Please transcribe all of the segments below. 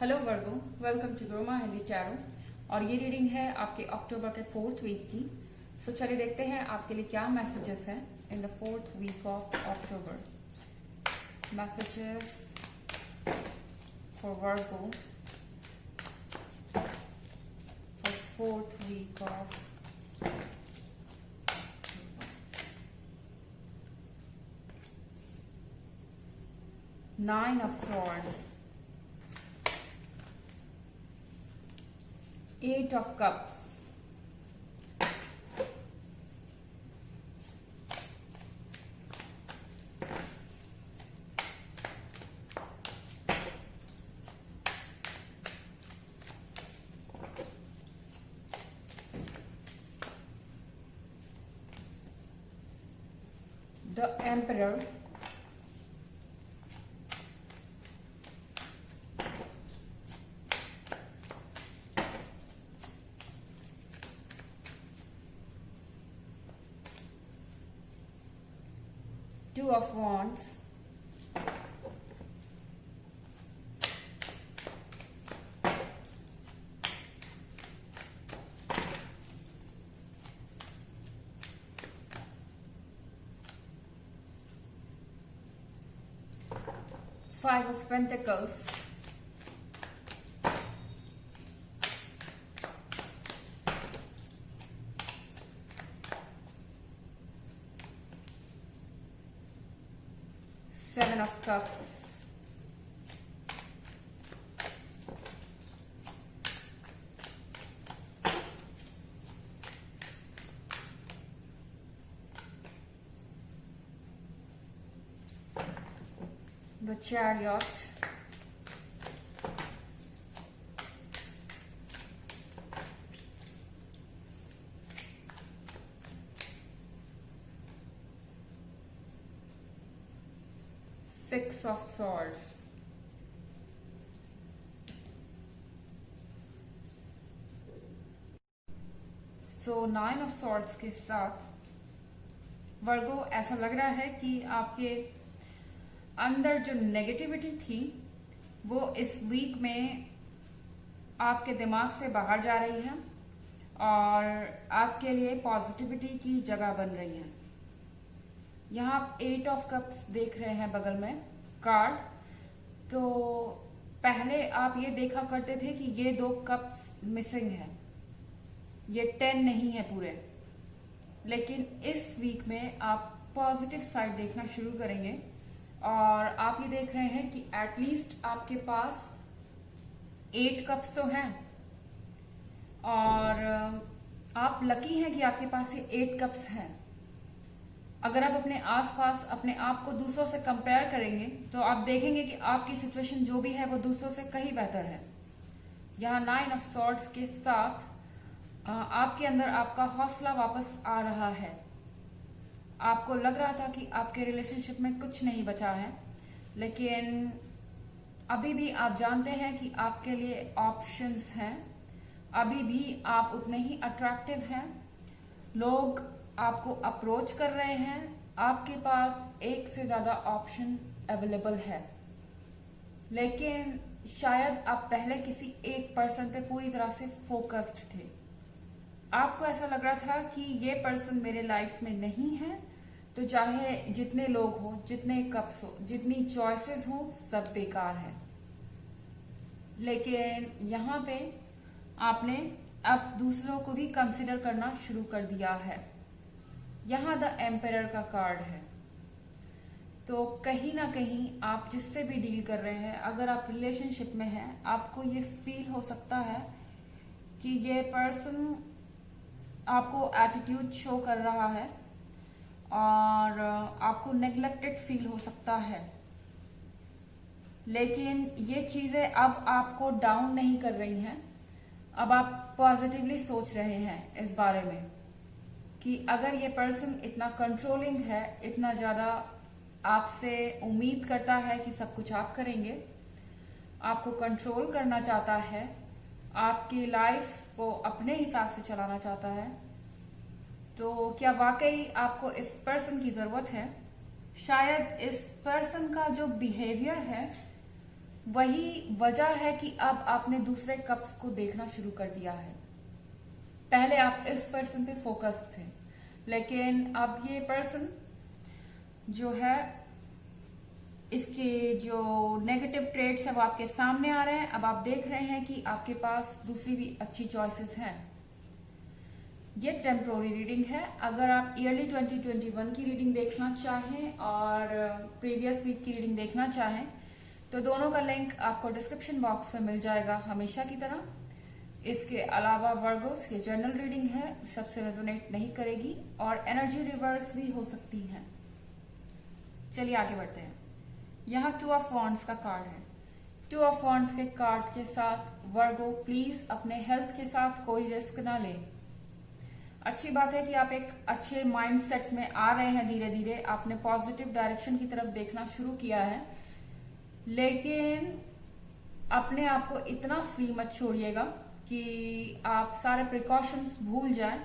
Hello Virgo, welcome to Groma Haley tarot. और ये reading है आपके अक्टूबर के 4th वीक की। सो चलिए देखते हैं आपके लिए क्या मैसेजेस हैं in the 4th week of October. Messages for Virgo for 4th week of Nine of Swords, Eight of Cups, the Emperor, Two of Wands, Five of Pentacles, Seven of Cups, the Chariot, Six of Swords, so nine of swords के साथ वर्गो ऐसा लग रहा है कि आपके अंदर जो नेगेटिविटी थी वो इस वीक में आपके दिमाग से बाहर जा रही है और आपके लिए पॉजिटिविटी की जगह बन रही है। यहाँ आप 8 ऑफ कप्स देख रहे हैं बगल में कार्ड। तो पहले आप ये देखा करते थे कि ये 2 कप्स मिसिंग है, ये 10 नहीं है पूरे। लेकिन इस वीक में आप पॉजिटिव साइड देखना शुरू करेंगे और आप ये देख रहे हैं कि एटलीस्ट आपके पास 8 कप्स तो हैं और आप लकी हैं कि आपके पास ये 8 कप्स हैं। अगर आप अपने आसपास अपने आप को दूसरों से कंपेयर करेंगे तो आप देखेंगे कि आपकी सिचुएशन जो भी है वो दूसरों से कहीं बेहतर है। यहाँ 9 ऑफ सॉर्ड्स के साथ आपके अंदर आपका हौसला वापस आ रहा है। आपको लग रहा था कि आपके रिलेशनशिप में कुछ नहीं बचा है, लेकिन अभी भी आप जानते हैं कि आपके लिए ऑप्शंस हैं। अभी भी आप उतने ही अट्रैक्टिव हैं। लोग आपको अप्रोच कर रहे हैं, आपके पास एक से ज्यादा ऑप्शन अवेलेबल है। लेकिन शायद आप पहले किसी एक पर्सन पे पूरी तरह से फोकस्ड थे। आपको ऐसा लग रहा था कि ये पर्सन मेरे लाइफ में नहीं है, तो चाहे जितने लोग हो, जितने कप्स हो, जितनी चॉइसेस हो, सब बेकार है। लेकिन यहाँ पे आपने अब दूसरों को भी कंसिडर करना शुरू कर दिया है। यहाँ द एम्परर का कार्ड है। तो कहीं ना कहीं आप जिससे भी डील कर रहे हैं, अगर आप रिलेशनशिप में हैं, आपको ये फील हो सकता है कि ये पर्सन आपको एटीट्यूड शो कर रहा है और आपको नेग्लेक्टेड फील हो सकता है। लेकिन ये चीजें अब आपको डाउन नहीं कर रही हैं। अब आप पॉजिटिवली सोच रहे हैं इस बारे में कि अगर ये पर्सन इतना कंट्रोलिंग है, इतना ज्यादा आपसे उम्मीद करता है कि सब कुछ आप करेंगे, आपको कंट्रोल करना चाहता है, आपकी लाइफ को अपने हिसाब से चलाना चाहता है, तो क्या वाकई आपको इस पर्सन की जरूरत है? शायद इस पर्सन का जो बिहेवियर है वही वजह है कि अब आपने दूसरे कप्स को देखना शुरू कर दिया है। पहले आप इस पर्सन पे फोकस थे, लेकिन अब ये पर्सन जो है, इसके जो नेगेटिव ट्रेड्स है वो आपके सामने आ रहे हैं। अब आप देख रहे हैं कि आपके पास दूसरी भी अच्छी चॉइसेस हैं। ये टेम्पोररी रीडिंग है। अगर आप ईयरली 2021 की रीडिंग देखना चाहें और प्रीवियस वीक की रीडिंग देखना चाहें तो दोनों का लिंक आपको डिस्क्रिप्शन बॉक्स में मिल जाएगा हमेशा की तरह। इसके अलावा वर्गोस की जनरल रीडिंग है, सबसे रेजोनेट नहीं करेगी और एनर्जी रिवर्स भी हो सकती है। चलिए आगे बढ़ते हैं। यहाँ 2 ऑफ वॉन्ड्स का कार्ड है। 2 ऑफ वॉन्ड्स के कार्ड के साथ वर्गो प्लीज अपने हेल्थ के साथ कोई रिस्क ना लें। अच्छी बात है कि आप एक अच्छे माइंडसेट में आ रहे हैं। धीरे धीरे आपने पॉजिटिव डायरेक्शन की तरफ देखना शुरू किया है, लेकिन अपने आप को इतना फ्री मत छोड़िएगा कि आप सारे प्रिकॉशंस भूल जाएं।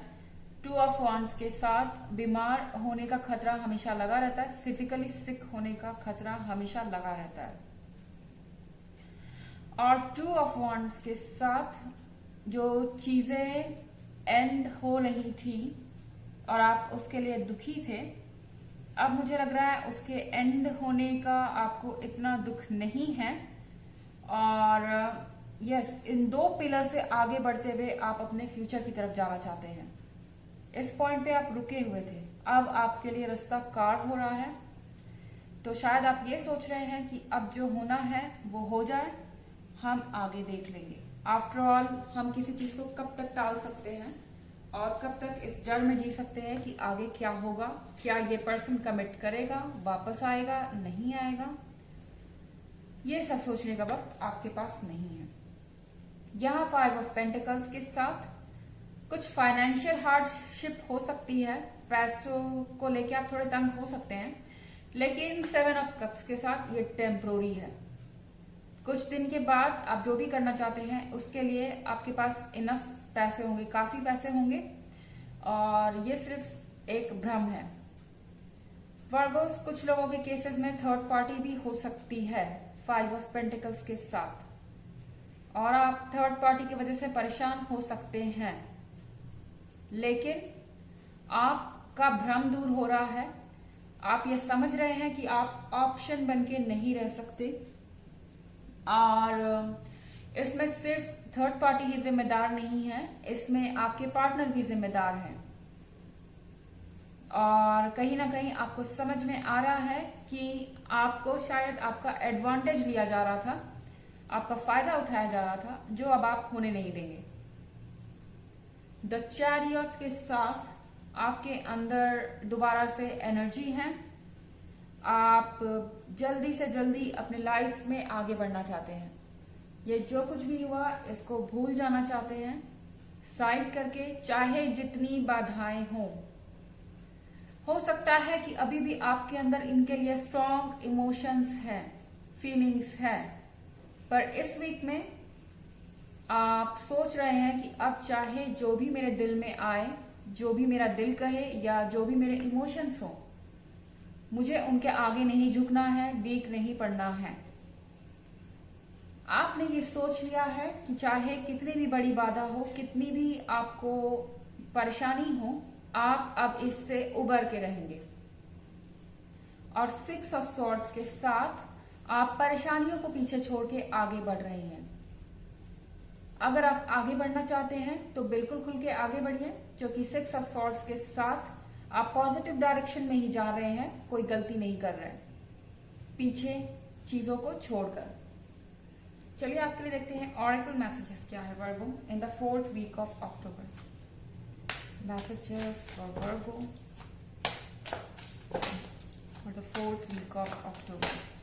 2 ऑफ वॉन्ड्स के साथ बीमार होने का खतरा हमेशा लगा रहता है, फिजिकली सिक होने का खतरा हमेशा लगा रहता है। और 2 ऑफ वॉन्ड्स के साथ जो चीजें एंड हो रही थी और आप उसके लिए दुखी थे, अब मुझे लग रहा है उसके एंड होने का आपको इतना दुख नहीं है। और यस, इन 2 पिलर से आगे बढ़ते हुए आप अपने फ्यूचर की तरफ जाना चाहते हैं। इस पॉइंट पे आप रुके हुए थे, अब आपके लिए रास्ता कार्व हो रहा है। तो शायद आप ये सोच रहे हैं कि अब जो होना है वो हो जाए, हम आगे देख लेंगे। आफ्टर ऑल हम किसी चीज को कब तक टाल सकते हैं और कब तक इस डर में जी सकते हैं कि आगे क्या होगा, क्या ये पर्सन कमिट करेगा, वापस आएगा, नहीं आएगा। ये सब सोचने का वक्त आपके पास नहीं है। यहाँ 5 ऑफ पेंटिकल्स के साथ कुछ फाइनेंशियल हार्डशिप हो सकती है, पैसों को लेके आप थोड़े तंग हो सकते हैं, लेकिन 7 ऑफ कप्स के साथ ये टेम्पोररी है। कुछ दिन के बाद आप जो भी करना चाहते हैं उसके लिए आपके पास इनफ पैसे होंगे, काफी पैसे होंगे, और ये सिर्फ एक भ्रम है। वर्गोस, कुछ लोगों के केसेस में थर्ड पार्टी भी हो सकती है 5 ऑफ पेंटिकल्स के साथ, और आप थर्ड पार्टी की वजह से परेशान हो सकते हैं, लेकिन आपका भ्रम दूर हो रहा है। आप ये समझ रहे हैं कि आप ऑप्शन बनके नहीं रह सकते, और इसमें सिर्फ थर्ड पार्टी ही जिम्मेदार नहीं है, इसमें आपके पार्टनर भी जिम्मेदार हैं। और कहीं ना कहीं आपको समझ में आ रहा है कि आपको शायद आपका एडवांटेज लिया जा रहा था, आपका फायदा उठाया जा रहा था, जो अब आप होने नहीं देंगे। द चैरियट के साथ आपके अंदर दोबारा से एनर्जी है। आप जल्दी से जल्दी अपने लाइफ में आगे बढ़ना चाहते हैं। ये जो कुछ भी हुआ इसको भूल जाना चाहते हैं, साइड करके, चाहे जितनी बाधाएं हों। हो सकता है कि अभी भी आपके अंदर इनके लिए स्ट्रॉन्ग इमोशंस हैं, फीलिंग्स हैं, पर इस वीक में आप सोच रहे हैं कि अब चाहे जो भी मेरे दिल में आए, जो भी मेरा दिल कहे या जो भी मेरे इमोशंस हो, मुझे उनके आगे नहीं झुकना है, वीक नहीं पड़ना है। आपने ये सोच लिया है कि चाहे कितनी भी बड़ी बाधा हो, कितनी भी आपको परेशानी हो, आप अब इससे उबर के रहेंगे। और 6 ऑफ सॉर्ड्स के साथ आप परेशानियों को पीछे छोड़ के आगे बढ़ रहे हैं। अगर आप आगे बढ़ना चाहते हैं तो बिल्कुल खुल के आगे बढ़िए, क्योंकि 6 ऑफ सॉर्ड्स के साथ आप पॉजिटिव डायरेक्शन में ही जा रहे हैं, कोई गलती नहीं कर रहे हैं पीछे चीजों को छोड़कर। चलिए आपके लिए देखते हैं ऑरेकल मैसेजेस क्या है Virgo in the 4th week of October. Messages for Virgo for the 4th week of October.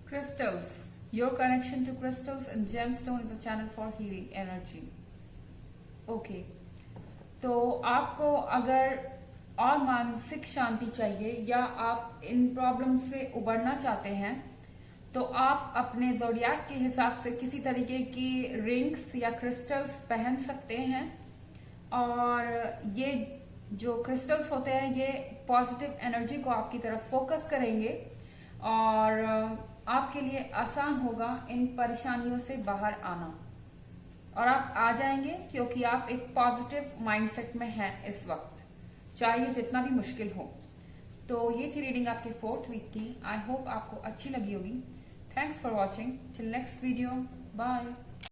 Crystals. Your connection to crystals and gemstone is a channel for healing energy. Okay. तो आपको अगर और मानसिक शांति चाहिए या आप इन प्रॉब्लम से उबरना चाहते हैं तो आप अपने ज़ोडिएक के हिसाब से किसी तरीके की रिंग्स या क्रिस्टल्स पहन सकते हैं। और ये जो क्रिस्टल्स होते हैं ये पॉजिटिव एनर्जी को आपकी तरफ फोकस करेंगे और आपके लिए आसान होगा इन परेशानियों से बाहर आना, और आप आ जाएंगे क्योंकि आप एक पॉजिटिव माइंडसेट में हैं इस वक्त, चाहे ये जितना भी मुश्किल हो। तो ये थी रीडिंग आपके 4th वीक की। आई होप आपको अच्छी लगी होगी। Thanks for watching. Till next video, bye.